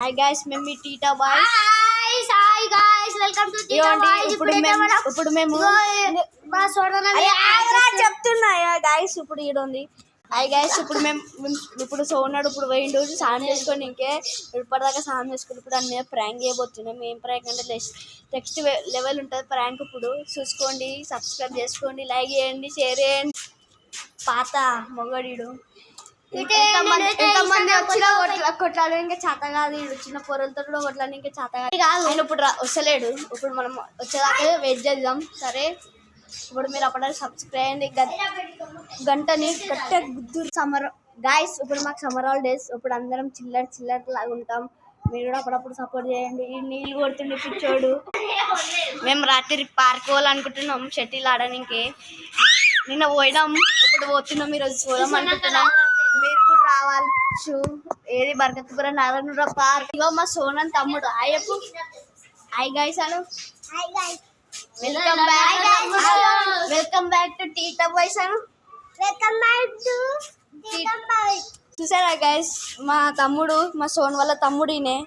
Hi guys, మేము మీ Teeta boys. Hi guys, welcome to Teeta boys. ఇప్పుడు మేము మా సోదరుని చెప్తున్నా గైస్ ఇప్పుడు ఈడ ఉంది. హాయ్ గైస్, ఇప్పుడు సోనాడు ఇప్పుడు పోయిండు స్నానం చేసుకొని ఇంకే ఇప్పటిదాకా స్నానం చేసుకుని ఇప్పుడు అన్నీ ప్రాంక్ చేయబోతున్నాం. ఏం ప్రాంక్ అంటే నెక్స్ట్ లెవెల్ ఉంటుంది ప్రాంక్. ఇప్పుడు చూసుకోండి, సబ్స్క్రైబ్ చేసుకోండి, లైక్ చేయండి, షేర్ చేయండి. పాత మొగడీడు ఎంతమంది వచ్చినా కొట్లాడు ఇంకా చేత కాదు. చిన్న పొరలతో కూడా కొట్లాడి ఇంకా చేత కాదు. ఆయన ఇప్పుడు వస్తలేడు. ఇప్పుడు మనం వచ్చేదాకా వెయిట్ చేద్దాం. సరే, ఇప్పుడు మీరు అప్పుడే సబ్స్క్రైబ్ అయ్యండి, గంటని గట్టిగా గుద్దురు. సమ్మర్ గాయస్, ఇప్పుడు మాకు సమ్మర్ హాలిడేస్. ఇప్పుడు అందరం చిల్లర లాగా ఉంటాం. మీరు కూడా అప్పుడప్పుడు సపోర్ట్ చేయండి. నీళ్ళు కొడుతుండే పిచ్చోడు. మేము రాత్రి పార్క్ పోవాలనుకుంటున్నాం షటిల్ ఆడడానికి. నిన్న పోయినాం, ఇప్పుడు పోతున్నాం. ఈరోజు చూద్దాం అనుకుంటున్నాం. మీరు కూడా రావచ్చు. ఏది బర్కత్పురం నారాయణ పార్క్. ఇగో మా సోనన్ తమ్ముడు. అయ్యప్పు హాయ్ గైస్ అను. Welcome back to Teeta boys అను. చూసారా గైస్, మా తమ్ముడు, మా సోన్ వాళ్ళ తమ్ముడినే.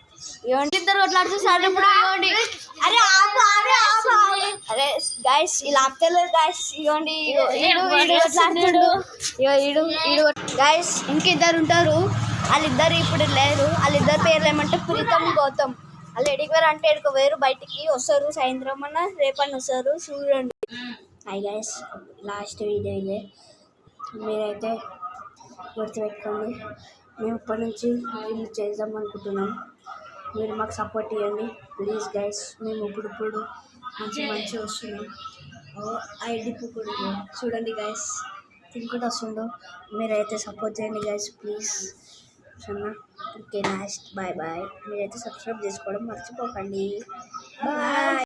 ఇవ్వండి, ఇద్దరు కొట్లాడుతూ సార్ ఇప్పుడు ఇవ్వండి. అరే గైస్, ఇలా ఆపుతలేదు గైస్. ఇవ్వండి గైస్, ఇంకిద్దరు ఉంటారు. వాళ్ళిద్దరు ఇప్పుడు లేరు. వాళ్ళిద్దరు పేర్లు ఏమంటే ప్రీతం, గౌతమ్. వాళ్ళు ఎడికి వేరు అంటే ఎడుకు వేరు, బయటికి వస్తారు. సాయంత్రం అన్న రేపన్న వస్తారు. చూడండి. హాయ్ గైస్, లాస్ట్ వీడియో ఇదే. మీరైతే గుర్తుపెట్టుకోండి, మేము ఇప్పటి నుంచి వీళ్ళు చేద్దాం అనుకుంటున్నాం. మీరు మాకు సపోర్ట్ ఇవ్వండి ప్లీజ్ గైస్. మేము ఇప్పుడు మంచి వస్తున్నాం. ఐడి కూడా చూడండి గైస్, తినుకుంటూ వస్తుండో. మీరైతే సపోర్ట్ చేయండి guys please. Okay, next bye. మీరైతే సబ్స్క్రైబ్ చేసుకోవడం మర్చిపోకండి. బాయ్.